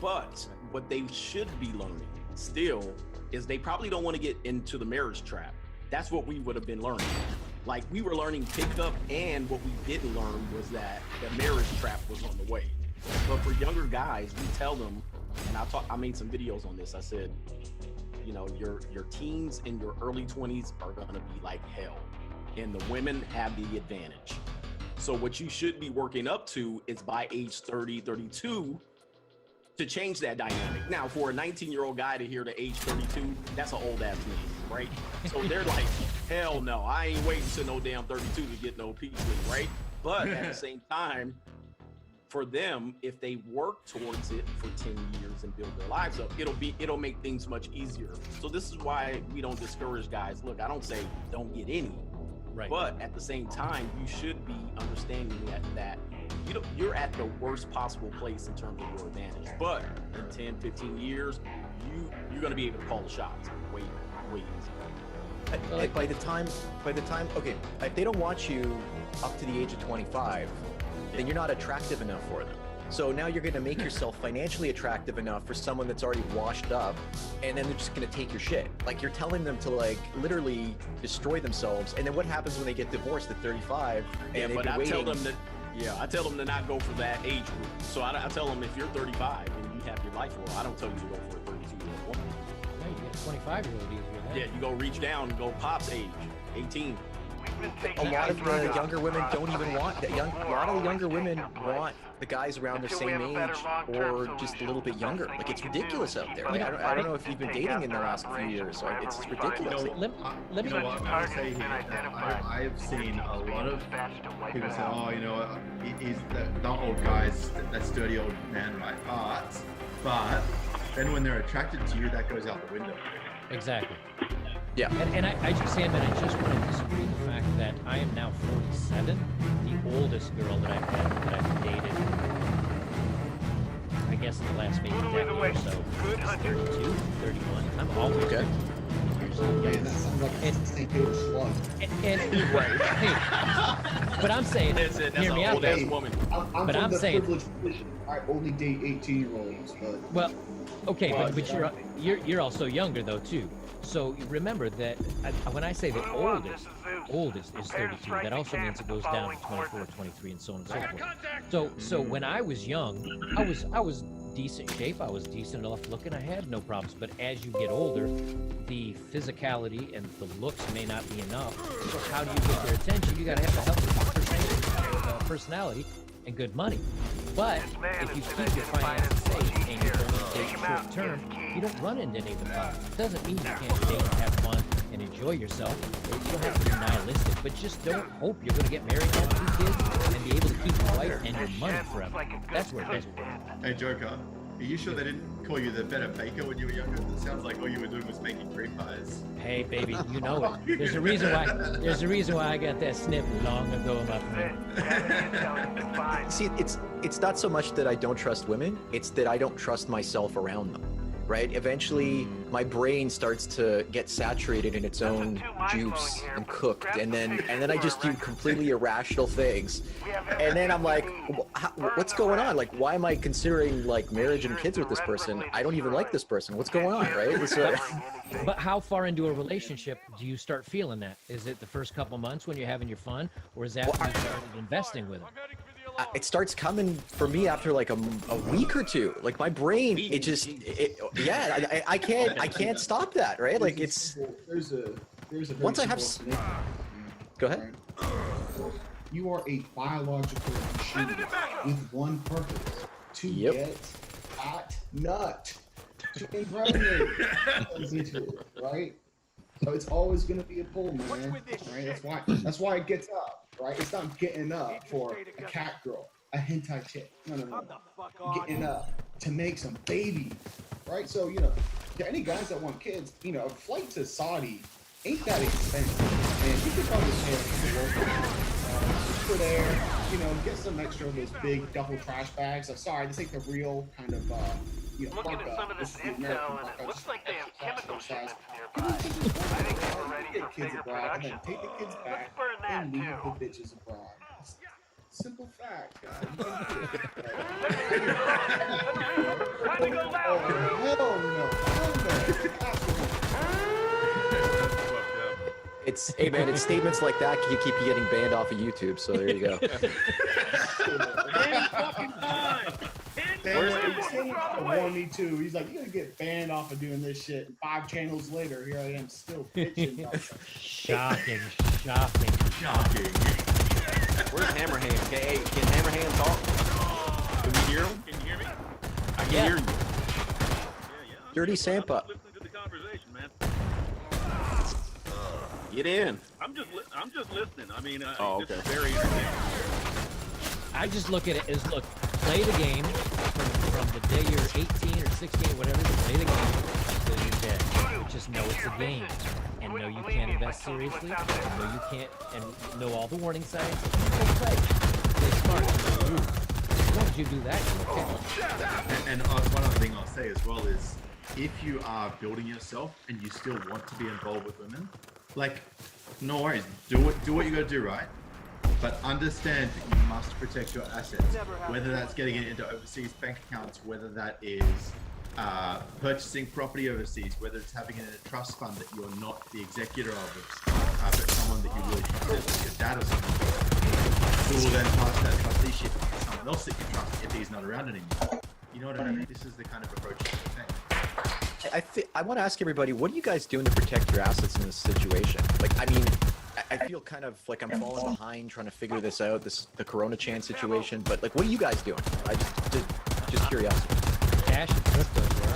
But what they should be learning still is they probably don't want to get into the marriage trap. That's what we would have been learning. Like, we were learning pickup, and what we didn't learn was that the marriage trap was on the way. But for younger guys, we tell them, and I made some videos on this. I said, you know, your teens and your early 20s are going to be like hell, and the women have the advantage. So what you should be working up to is by age 30, 32, to change that dynamic. Now, for a 19-year-old guy to hear to age 32, that's an old ass man, right? So they're like, hell no, I ain't waiting to no damn 32 to get no peace, right? But at the same time, for them, if they work towards it for 10 years and build their lives up, it'll make things much easier. So this is why we don't discourage guys. Look, I don't say don't get any, right? But at the same time, you should be understanding that you're at the worst possible place in terms of your advantage. But in 10, 15 years, you're going to be able to call the shots. Wait easy. By the time, okay, if they don't want you up to the age of 25, then you're not attractive enough for them. So now you're going to make yourself financially attractive enough for someone that's already washed up, and then they're just going to take your shit. Like, you're telling them to, like, literally destroy themselves. And then what happens when they get divorced at 35? And but I tell them I tell them to not go for that age group. So I tell them, if you're 35 and you have your life well, I don't tell you to go for a 32-year-old woman. Yeah, you get a 25-year-old easier than. Yeah, you go reach down and go Pop's age, 18. A lot of the younger women don't even want that. A lot of the younger women want the guys around their same age or just a little bit younger. Like, it's ridiculous out there. Like, I don't know if you've been dating in the last few years. So it's ridiculous. Let me say here, I've seen a lot of people say, oh, you know, he's the old guys, that's dirty old man, right? But then when they're attracted to you, that goes out the window. Exactly. Yeah. And I just, Sam, and I just want to disagree with the fact that I am now 47. The oldest girl that I've dated, I guess in the last maybe decade or so, is 32, 31. I'm always okay. Yeah, that sounds like a St. Peter slug. And right. Hey, but I'm saying, that's hear me out. Old-ass woman. I'm but from I'm the saying, privileged position. I only date 18-year-olds, but well, okay, but you're also younger though too. So remember that when I say the oldest is 32, that also means it goes down to 24, 23, and so on and so forth. So when I was young, I was decent shape. I was decent enough looking. I had no problems. But as you get older, the physicality and the looks may not be enough. So how do you get their attention? You got to have the healthy personality and good money. But if you keep your finances safe and you're only dating short term, you don't run into any of the problems. It doesn't mean you can't date and have fun and enjoy yourself. You don't have to be nihilistic, but just don't hope you're going to get married, have 2 kids, and be able to keep your wife and your money forever. That's where it is. Hey, Joker, are you sure they didn't call you the better baker when you were younger? It sounds like all you were doing was making cream pies. Hey, baby, you know it. There's a reason why I got that snip long ago, my friend. See, it's not so much that I don't trust women, it's that I don't trust myself around them, right? Eventually, my brain starts to get saturated in its own juice and cooked, and then I just do completely irrational things, and then I'm like, what's going on? Like, why am I considering like marriage and kids with this person? I don't even like this person. What's going on, right? But how far into a relationship do you start feeling that? Is it the first couple months when you're having your fun, or is that when you started investing with it? It starts coming for me after like a week or two. Like, my brain, I can't stop that, right? Like, it's there's a once I have. Go ahead. You are a biological machine with one purpose: to get hot nut, to impregnate, right? So it's always going to be a pull, man. Right? That's why it gets up. Right? It's not getting up for a cat girl, a hentai chick. No. Getting up to make some babies, right? So, you know, any guys that want kids, you know, a flight to Saudi ain't that expensive. And you could probably pay a couple for there, you know, get some extra of those big duffel trash bags. I'm sorry, this ain't the real kind of, you know, looking at some of this intel, and it looks like they have chemical shipments nearby. I think we're ready for bigger production. Take the kids back Let's burn that and leave too. the bitches abroad. Simple fact, guys. Time to go loud, crew. Hell no. It's hey man, it's statements like that you keep you getting banned off of YouTube. So there you go. Warn me too. He's like, you're gonna get banned off of doing this shit. And 5 channels later, here I am still pitching. Shocking. Where's Hammerhand? Hey, can Hammerhand talk? Can we hear him? Can you hear me? I can hear you. Yeah. Dirty Sampa. I'm just listening to the conversation, man. Get in. I'm just listening. I mean, Oh, it's okay. very entertaining. I just look at it as play the game from the day you're 18 or 16, whatever. Play the game until you're dead. But just know it's a game, and know you can't invest seriously. And know you can't, and know all the warning signs. Go play. Play smart. As long as you do that, you're okay. And one other thing I'll say as well is, if you are building yourself and you still want to be involved with women, like, no worries, do what you gotta do, right? But understand that you must protect your assets, whether that's getting it into overseas bank accounts, whether that is purchasing property overseas, whether it's having it in a trust fund that you're not the executor of, but someone that you really trust, like your dad or something, who will then pass that trusteeship to someone else that you trust if he's not around anymore. You know what I mean? This is the kind of approach you take. I want to ask everybody, what are you guys doing to protect your assets in this situation? Like, I mean, I feel kind of like I'm falling behind trying to figure this out, the Corona Chan situation. But like, what are you guys doing? Just curiosity. Cash and crypto, bro.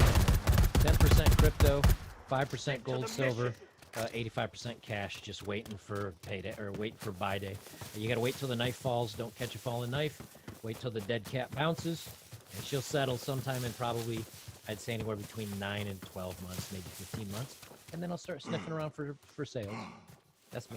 10% crypto, 5% gold, silver, 85% cash. Just waiting for payday or waiting for buy day. You gotta wait till the knife falls. Don't catch a falling knife. Wait till the dead cat bounces, and she'll settle sometime in probably, I'd say anywhere between 9 and 12 months, maybe 15 months, and then I'll start sniffing around for sales. That's me.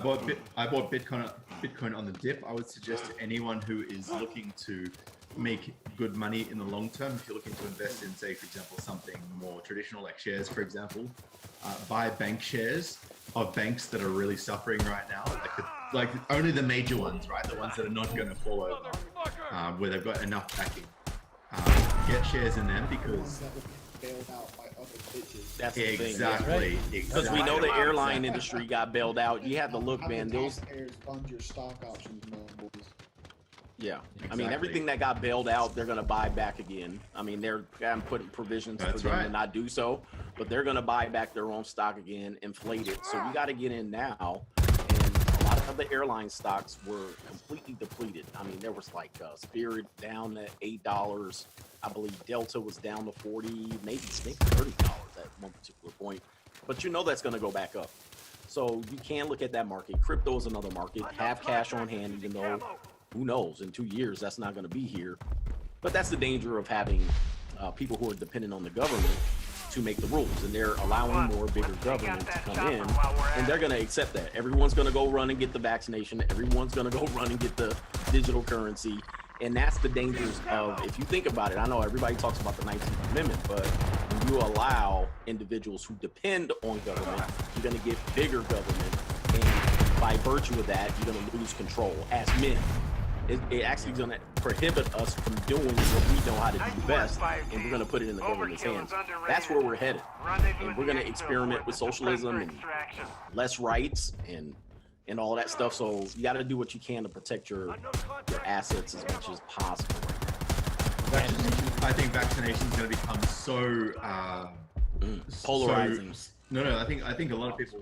I bought Bitcoin on the dip. I would suggest to anyone who is looking to make good money in the long term, if you're looking to invest in, say, for example, something more traditional like shares, for example, buy bank shares of banks that are really suffering right now, like only the major ones, right? The ones that are not going to fall over, where they've got enough backing. Get shares in them because Bailed out by other bitches. That's the thing. exactly. Because we know the airline industry got bailed out. You have to look, How many man. Those, taxpayers fund your stock options, man, boys? yeah. I Exactly. mean, everything that got bailed out, they're gonna buy back again. I mean, they're putting provisions for That's them right. to not do so, but they're gonna buy back their own stock again, inflate it. So you got to get in now. And a lot of the airline stocks were completely depleted. I mean, there was like Spirit down to $8. I believe Delta was down to 40, maybe $30 at one particular point. But you know that's going to go back up. So you can look at that market. Crypto is another market. Have cash on hand, even though who knows, in 2 years that's not going to be here. But that's the danger of having people who are dependent on the government to make the rules, and they're allowing more bigger government to come in, and they're going to accept that. Everyone's going to go run and get the vaccination. Everyone's going to go run and get the digital currency. And that's the dangers of, if you think about it, I know everybody talks about the 19th Amendment, but when you allow individuals who depend on government, you're going to get bigger government. And by virtue of that, you're going to lose control as men. It actually is going to prohibit us from doing what we know how to do best, and we're going to put it in the government's hands. That's where we're headed. And we're going to experiment with socialism and less rights and all that stuff. So you got to do what you can to protect your assets as much as possible. I think vaccination is going to become so polarizing. No, I think a lot of people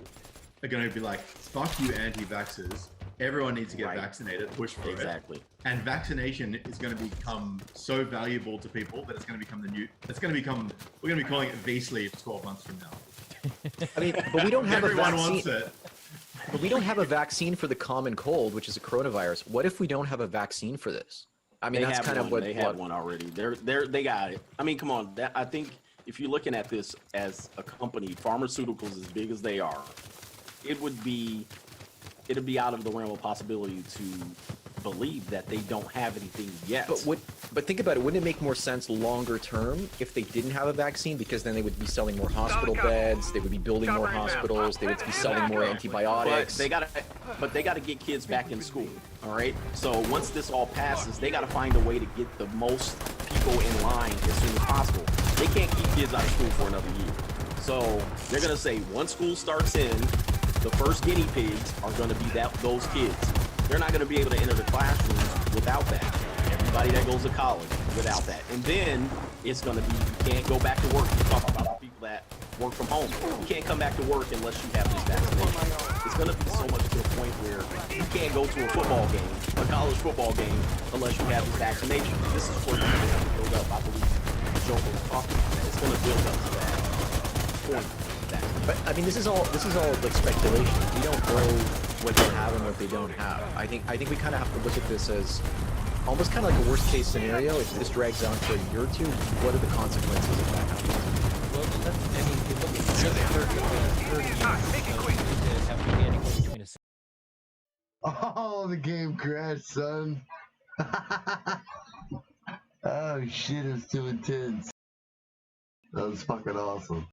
are going to be like, "Fuck you, anti-vaxxers! Everyone needs to get vaccinated. Push for it." Exactly. And vaccination is going to become so valuable to people that it's going to become the new. It's going to become. We're going to be calling it V-sleeve 12 months from now. I mean, but we don't have Everyone a vaccine. wants it. But we don't have a vaccine for the common cold, which is a coronavirus. What if we don't have a vaccine for this? I mean, They that's have kind of one. what They have one already. They got it. I mean, come on. I think if you're looking at this as a company, pharmaceuticals as big as they are, it'd be out of the realm of possibility to believe that they don't have anything yet. But But think about it, wouldn't it make more sense longer term if they didn't have a vaccine? Because then they would be selling more hospital beds, they would be building more hospitals, they would be selling more antibiotics. But they gotta get kids back in school. All right. So once this all passes, they gotta find a way to get the most people in line as soon as possible. They can't keep kids out of school for another year. So they're gonna say once school starts in, the first guinea pigs are gonna be those kids. They're not gonna be able to enter the classrooms without that. Everybody that goes to college without that. And then it's going to be, you can't go back to work. You talk about people that work from home. You can't come back to work unless you have this vaccination. It's going to be so much to the point where you can't go to a football game, a college football game, unless you have this vaccination. This is where it's going to build up. I believe Joe was talking about that. It's going to build up to that point. But I mean, this is all like speculation. We don't know what they have and what they don't have. I think we kind of have to look at this as almost kind of like a worst case scenario. If this drags on for a year or two, what are the consequences if that happens? Well, I mean, if you look at the 30 years, have to be anywhere between a Oh, the game crashed, son. Oh shit, it was too intense. That was fucking awesome.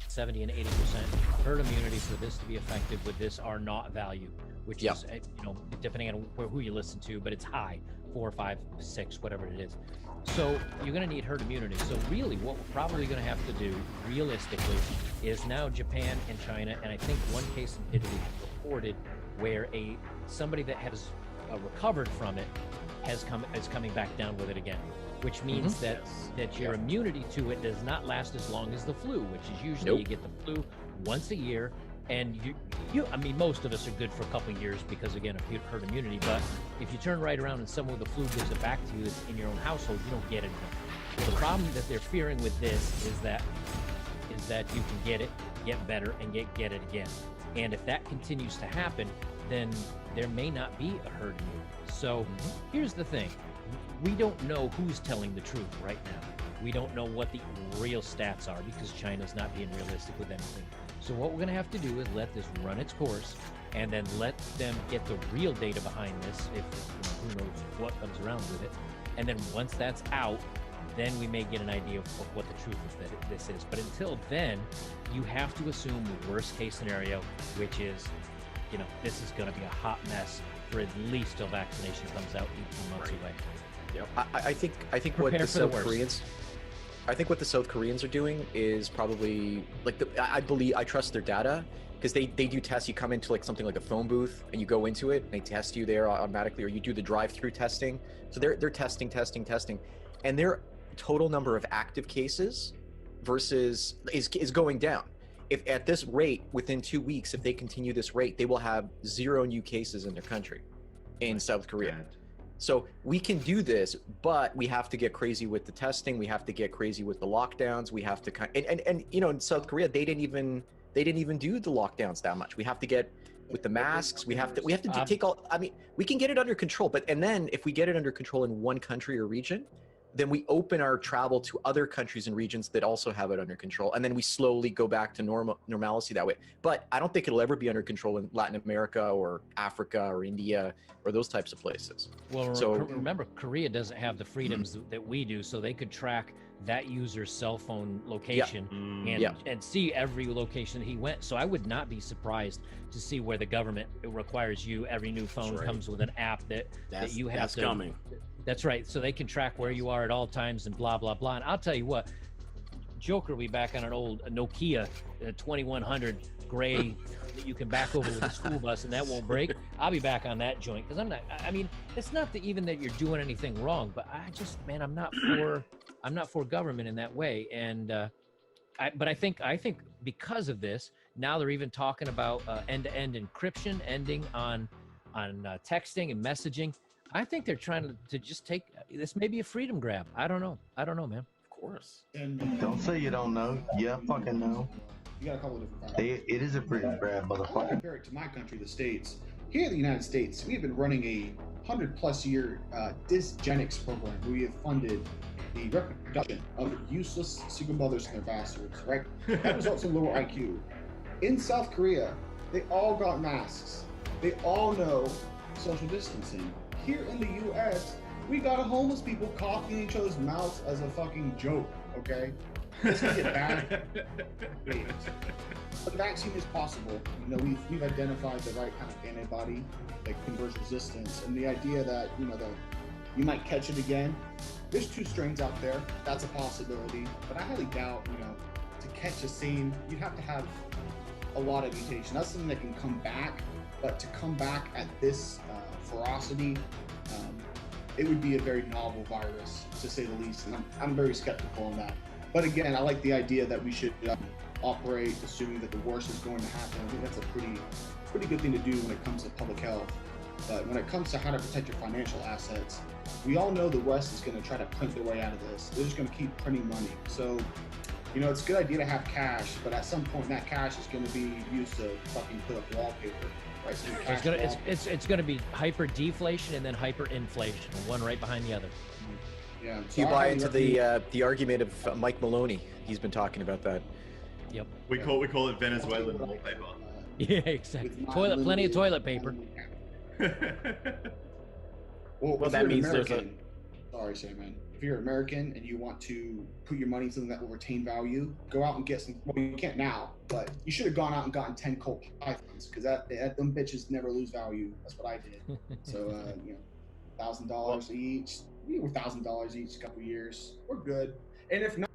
.70 and 80% herd immunity for this to be effective with this R naught value, which is, you know, depending on who you listen to, but it's high, 4, 5, 6, whatever it is. So you're going to need herd immunity. So really what we're probably going to have to do realistically is now Japan and China, and I think one case in Italy reported where somebody that has recovered from it is coming back down with it again, which means that your immunity to it does not last as long as the flu, which is usually you get the flu once a year, and I mean, most of us are good for a couple of years because, again, of herd immunity. But if you turn right around and someone with the flu gives it back to you in your own household, you don't get it again. The problem that they're fearing with this is that you can get it, get better, and get it again. And if that continues to happen, then there may not be a herd immunity. So here's the thing. We don't know who's telling the truth right now. We don't know what the real stats are because China's not being realistic with anything. So what we're going to have to do is let this run its course and then let them get the real data behind this, if who knows what comes around with it. And then once that's out, then we may get an idea of what the truth of this is. But until then, you have to assume the worst case scenario, which is, you know, this is going to be a hot mess for at least till vaccination comes out 18 months away. Yep. I think what the South Koreans, I think what the South Koreans are doing is probably like I trust their data because they do tests. You come into like something like a phone booth and you go into it and they test you there automatically, or you do the drive-through testing. So they're testing, and their total number of active cases versus is going down. If at this rate, within 2 weeks, if they continue this rate, they will have 0 new cases in their country, in South Korea. So we can do this, but we have to get crazy with the testing. We have to get crazy with the lockdowns. We have to and you know, in South Korea, they didn't even do the lockdowns that much. We have to get with the masks. We have to take all. I mean, we can get it under control, and then if we get it under control in one country or region, then we open our travel to other countries and regions that also have it under control, and then we slowly go back to normalcy that way. But I don't think it'll ever be under control in Latin America or Africa or India or those types of places. Well, so remember, Korea doesn't have the freedoms that we do, so they could track that user's cell phone location and see every location he went. So I would not be surprised to see where the government requires you, every new phone comes with an app that you have that's to. Coming. That's right. So they can track where you are at all times and blah, blah, blah. And I'll tell you what, Joker will be back on an old Nokia 2100 gray that you can back over with a school bus and that won't break. I'll be back on that joint because I mean, it's not that even that you're doing anything wrong, but I'm not for government in that way. And but I think because of this, now they're even talking about end-to-end encryption ending on texting and messaging. I think they're trying to just take this. May be a freedom grab. I don't know, man. Of course. And Don't say you don't know. Yeah, I fucking know. you got a couple of different factors. It is a freedom grab, I motherfucker. compare it to my country, the States. Here in the United States, we've been running a 100+ year dysgenics program where we have funded the reproduction of useless single mothers and their bastards, right? That results in lower IQ. In South Korea, they all got masks. They all know social distancing. Here in the US, we got homeless people coughing in each other's mouths as a fucking joke, okay? This can get bad. The vaccine is possible. You know, we've identified the right kind of antibody that converts resistance, and the idea that, you know, that you might catch it again. There's 2 strains out there. That's a possibility, but I highly doubt, you know, to catch a scene, you'd have to have a lot of mutation. That's something that can come back, but to come back at this ferocity, it would be a very novel virus, to say the least, and I'm very skeptical on that. But again, I like the idea that we should operate assuming that the worst is going to happen. I think that's a pretty good thing to do when it comes to public health. But when it comes to how to protect your financial assets, we all know the West is going to try to print their way out of this. They're just going to keep printing money. So, you know, it's a good idea to have cash, but at some point that cash is going to be used to fucking put up wallpaper. Right? So it's gonna be hyper deflation and then hyper inflation, one right behind the other. Yeah. you buy into the argument of Mike Maloney. He's been talking about that. Yep. We call it Venezuelan wallpaper. Yeah, exactly. Plenty of toilet paper. Well, that means there's Sorry, Sam, if you're American and you want to put your money in something that will retain value, go out and get some. Well, you can't now, but you should have gone out and gotten 10 Colt Pythons because that them bitches never lose value. That's what I did. So you know, $1,000 each. We were $1,000 each, a couple years. We're good. And if not.